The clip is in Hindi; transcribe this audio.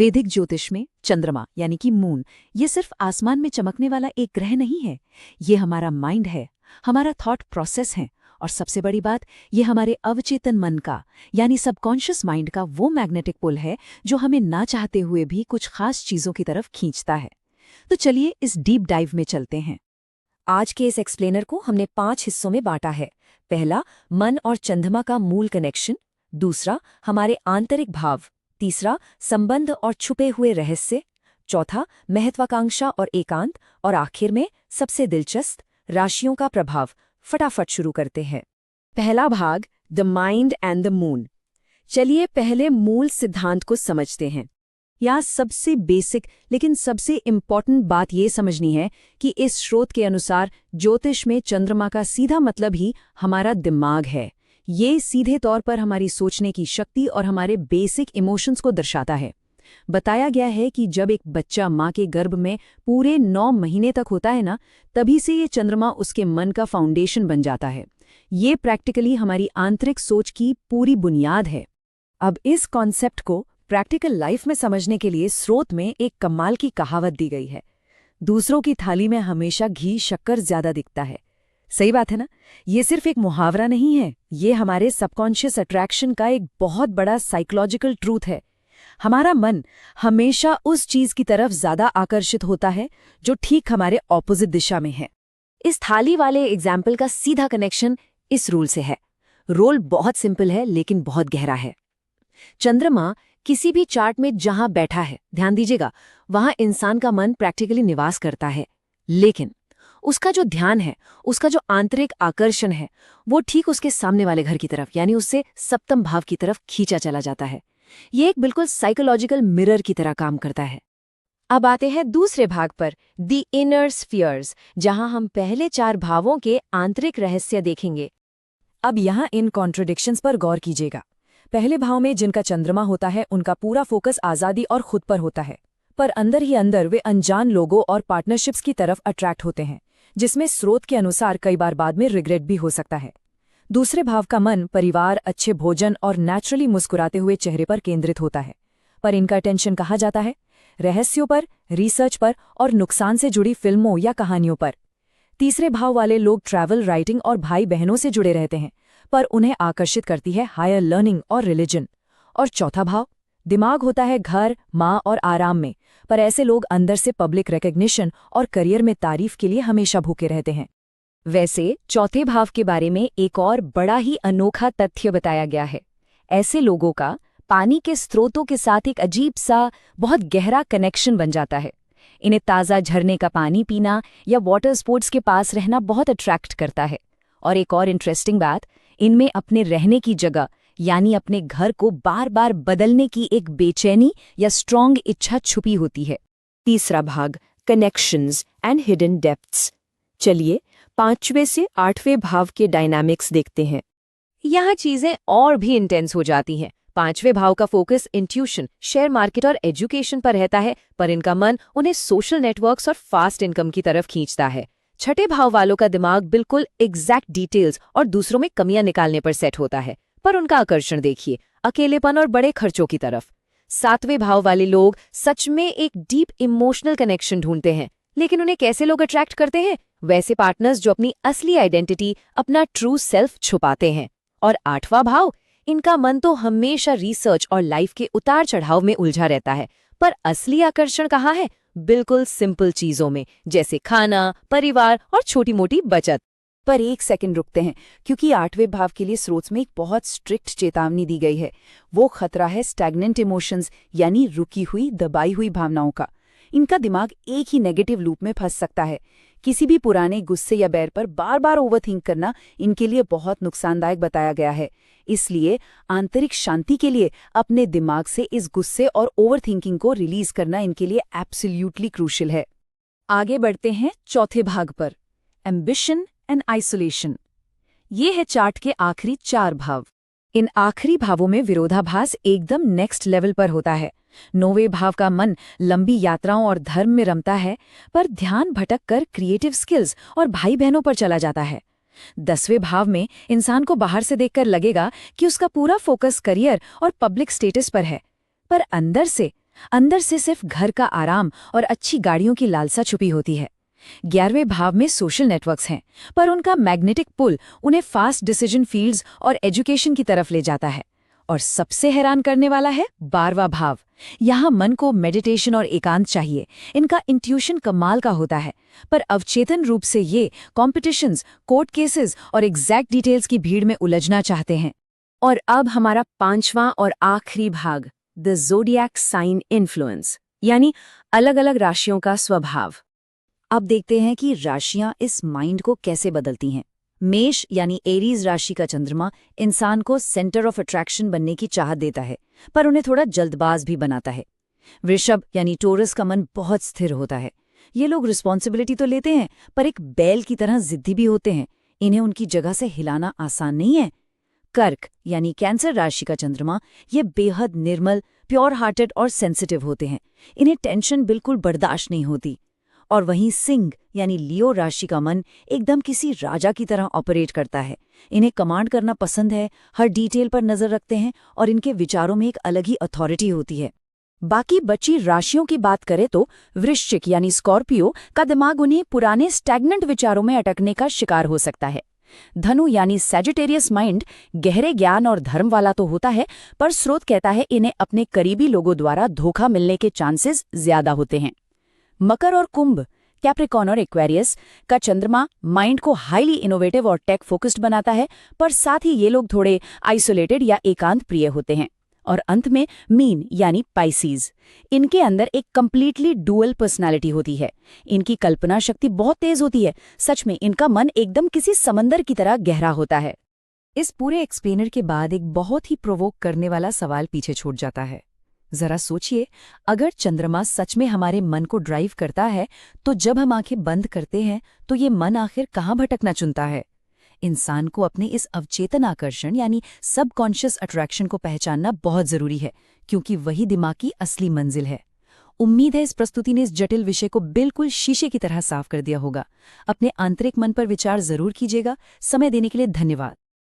वैदिक ज्योतिष में चंद्रमा यानी कि मून ये सिर्फ आसमान में चमकने वाला एक ग्रह नहीं है। ये हमारा माइंड है, हमारा थॉट प्रोसेस है और सबसे बड़ी बात, ये हमारे अवचेतन मन का यानी सबकॉन्शियस माइंड का वो मैग्नेटिक पुल है जो हमें ना चाहते हुए भी कुछ खास चीजों की तरफ खींचता है। तो चलिए इस डीप डाइव में चलते हैं। आज के इस एक्सप्लेनर को हमने 5 हिस्सों में बांटा है। पहला, मन और चंद्रमा का मूल कनेक्शन। दूसरा, हमारे आंतरिक भाव। तीसरा, संबंध और छुपे हुए रहस्य। चौथा, महत्वाकांक्षा और एकांत। और आखिर में सबसे दिलचस्प, राशियों का प्रभाव। फटाफट शुरू करते हैं। पहला भाग, the mind and the moon. चलिए पहले मूल सिद्धांत को समझते हैं। यहाँ सबसे बेसिक लेकिन सबसे इम्पॉर्टेंट बात ये समझनी है कि इस स्रोत के अनुसार ज्योतिष में चंद्रमा का सीधा मतलब ही हमारा दिमाग है। ये सीधे तौर पर हमारी सोचने की शक्ति और हमारे बेसिक इमोशंस को दर्शाता है। बताया गया है कि जब एक बच्चा माँ के गर्भ में पूरे 9 महीने तक होता है ना, तभी से ये चंद्रमा उसके मन का फाउंडेशन बन जाता है। ये प्रैक्टिकली हमारी आंतरिक सोच की पूरी बुनियाद है। अब इस कॉन्सेप्ट को प्रैक्टिकल लाइफ में समझने के लिए स्रोत में एक कमाल की कहावत दी गई है, दूसरों की थाली में हमेशा घी शक्कर ज्यादा दिखता है। सही बात है ना? ये सिर्फ एक मुहावरा नहीं है, ये हमारे सबकॉन्शियस अट्रैक्शन का एक बहुत बड़ा साइकोलॉजिकल ट्रूथ है। हमारा मन हमेशा उस चीज की तरफ ज्यादा आकर्षित होता है जो ठीक हमारे ऑपोजिट दिशा में है। इस थाली वाले एग्जाम्पल का सीधा कनेक्शन इस रूल से है। रोल बहुत सिंपल है लेकिन बहुत गहरा है। चंद्रमा किसी भी चार्ट में जहां बैठा है, ध्यान दीजिएगा, वहां इंसान का मन प्रैक्टिकली निवास करता है, लेकिन उसका जो ध्यान है, उसका जो आंतरिक आकर्षण है, वो ठीक उसके सामने वाले घर की तरफ यानी उससे सप्तम भाव की तरफ खींचा चला जाता है। ये एक बिल्कुल साइकोलॉजिकल मिरर की तरह काम करता है। अब आते हैं दूसरे भाग पर, द इनर स्फीयर्स, जहां हम पहले 4 भावों के आंतरिक रहस्य देखेंगे। अब यहाँ इन कॉन्ट्रडिक्शंस पर गौर कीजिएगा। पहले भाव में जिनका चंद्रमा होता है, उनका पूरा फोकस आज़ादी और खुद पर होता है, पर अंदर ही अंदर वे अनजान लोगों और पार्टनरशिप्स की तरफ अट्रैक्ट होते हैं, जिसमें स्रोत के अनुसार कई बार बाद में रिग्रेट भी हो सकता है। दूसरे भाव का मन परिवार, अच्छे भोजन और नेचुरली मुस्कुराते हुए चेहरे पर केंद्रित होता है, पर इनका अटेंशन कहाँ जाता है? रहस्यों पर, रिसर्च पर और नुकसान से जुड़ी फिल्मों या कहानियों पर। तीसरे भाव वाले लोग ट्रैवल, राइटिंग और भाई बहनों से जुड़े रहते हैं, पर उन्हें आकर्षित करती है हायर लर्निंग और रिलीजन। और चौथा भाव, दिमाग होता है घर, माँ और आराम में, पर ऐसे लोग अंदर से पब्लिक रिकॉग्निशन और करियर में तारीफ के लिए हमेशा भूखे रहते हैं। वैसे चौथे भाव के बारे में एक और बड़ा ही अनोखा तथ्य बताया गया है। ऐसे लोगों का पानी के स्रोतों के साथ एक अजीब सा, बहुत गहरा कनेक्शन बन जाता है। इन्हें ताज़ा झरने का पानी पीना या वाटर स्पोर्ट्स के पास रहना बहुत अट्रैक्ट करता है। और एक और इंटरेस्टिंग बात, इनमें अपने रहने की जगह यानी अपने घर को बार बार बदलने की एक बेचैनी या स्ट्रॉन्ग इच्छा छुपी होती है। तीसरा भाग, कनेक्शंस एंड हिडन डेप्थ्स। चलिए 5वें से 8वें भाव के डायनामिक्स देखते हैं। यहाँ चीजें और भी इंटेंस हो जाती हैं। 5वें भाव का फोकस इंट्यूशन, शेयर मार्केट और एजुकेशन पर रहता है, पर इनका मन उन्हें सोशल नेटवर्क्स और फास्ट इनकम की तरफ खींचता है। छठे भाव वालों का दिमाग बिल्कुल एग्जैक्ट डिटेल्स और दूसरों में कमियां निकालने पर सेट होता है, पर उनका आकर्षण देखिए अकेलेपन और बड़े खर्चों की तरफ। 7वें भाव वाले लोग सच में एक डीप इमोशनल कनेक्शन ढूंढते हैं, लेकिन उन्हें कैसे लोग अट्रैक्ट करते हैं? वैसे पार्टनर्स जो अपनी असली आइडेंटिटी, अपना ट्रू सेल्फ छुपाते हैं। और 8वां भाव, इनका मन तो हमेशा रिसर्च और लाइफ के उतार चढ़ाव में उलझा रहता है, पर असली आकर्षण कहाँ है? बिल्कुल सिंपल चीजों में, जैसे खाना, परिवार और छोटी मोटी बचत। पर एक सेकंड रुकते हैं, क्योंकि 8वें भाव के लिए स्रोत में एक बहुत स्ट्रिक्ट चेतावनी दी गई है। वो खतरा है स्टैग्नेंट इमोशंस यानी रुकी हुई, दबाई हुई भावनाओं का। इनका दिमाग एक ही नेगेटिव लूप में फंस सकता है। किसी भी पुराने गुस्से या बैर पर बार बार ओवरथिंक करना इनके लिए बहुत नुकसानदायक बताया गया है। इसलिए आंतरिक शांति के लिए अपने दिमाग से इस गुस्से और ओवरथिंकिंग को रिलीज करना इनके लिए एब्सोल्यूटली क्रूशियल है। आगे बढ़ते हैं चौथे भाग पर, एम्बिशन एंड आइसोलेशन। ये है चार्ट के आखिरी 4 भाव। इन आखिरी भावों में विरोधाभास एकदम नेक्स्ट लेवल पर होता है। 9वें भाव का मन लंबी यात्राओं और धर्म में रमता है, पर ध्यान भटक कर क्रिएटिव स्किल्स और भाई बहनों पर चला जाता है। 10वें भाव में इंसान को बाहर से देखकर लगेगा कि उसका पूरा फोकस करियर और पब्लिक स्टेटस पर है, पर अंदर से अंदर से सिर्फ घर का आराम और अच्छी गाड़ियों की लालसा छुपी होती है। 11वें भाव में सोशल नेटवर्क्स हैं, पर उनका मैग्नेटिक पुल उन्हें फास्ट डिसीजन फील्ड्स और एजुकेशन की तरफ ले जाता है। और सबसे हैरान करने वाला है 12वां भाव। यहाँ मन को मेडिटेशन और एकांत चाहिए। इनका इंट्यूशन कमाल का होता है, पर अवचेतन रूप से ये कॉम्पिटिशन्स, कोर्ट केसेस और एग्जैक्ट डिटेल्स की भीड़ में उलझना चाहते हैं। और अब हमारा 5वां और आखिरी भाग, द ज़ोडिएक साइन इन्फ्लुएंस, यानी अलग अलग राशियों का स्वभाव। अब देखते हैं कि राशियां इस माइंड को कैसे बदलती हैं। मेष यानी एरीज राशि का चंद्रमा इंसान को सेंटर ऑफ अट्रैक्शन बनने की चाहत देता है, पर उन्हें थोड़ा जल्दबाज भी बनाता है। वृषभ यानी टोरस का मन बहुत स्थिर होता है। ये लोग रिस्पॉन्सिबिलिटी तो लेते हैं, पर एक बैल की तरह जिद्दी भी होते हैं। इन्हें उनकी जगह से हिलाना आसान नहीं है। कर्क यानी कैंसर राशि का चंद्रमा ये बेहद निर्मल, प्योर हार्टेड और सेंसिटिव होते हैं। इन्हें टेंशन बिल्कुल बर्दाश्त नहीं होती। और वहीं सिंह यानी लियो राशि का मन एकदम किसी राजा की तरह ऑपरेट करता है। इन्हें कमांड करना पसंद है, हर डिटेल पर नजर रखते हैं और इनके विचारों में एक अलग ही अथॉरिटी होती है। बाकी बची राशियों की बात करें तो वृश्चिक यानी स्कॉर्पियो का दिमाग उन्हें पुराने स्टैग्नेंट विचारों में अटकने का शिकार हो सकता है। धनु यानी सैजिटेरियस माइंड गहरे ज्ञान और धर्म वाला तो होता है, पर स्रोत कहता है इन्हें अपने करीबी लोगों द्वारा धोखा मिलने के चांसेस ज्यादा होते हैं। मकर और कुंभ, कैप्रिकॉर्न और एक्वेरियस का चंद्रमा माइंड को हाईली इनोवेटिव और टेक फोकस्ड बनाता है, पर साथ ही ये लोग थोड़े आइसोलेटेड या एकांत प्रिय होते हैं। और अंत में मीन यानी पाइसीज, इनके अंदर एक कंप्लीटली डुअल पर्सनालिटी होती है। इनकी कल्पना शक्ति बहुत तेज होती है। सच में इनका मन एकदम किसी समंदर की तरह गहरा होता है। इस पूरे एक्सप्लेनर के बाद एक बहुत ही प्रोवोक करने वाला सवाल पीछे छूट जाता है। जरा सोचिए, अगर चंद्रमा सच में हमारे मन को ड्राइव करता है, तो जब हम आंखें बंद करते हैं तो ये मन आखिर कहाँ भटकना चुनता है? इंसान को अपने इस अवचेतन आकर्षण यानी सबकॉन्शियस अट्रैक्शन को पहचानना बहुत जरूरी है, क्योंकि वही दिमाग की असली मंजिल है। उम्मीद है इस प्रस्तुति ने इस जटिल विषय को बिल्कुल शीशे की तरह साफ कर दिया होगा। अपने आंतरिक मन पर विचार जरूर कीजिएगा। समय देने के लिए धन्यवाद।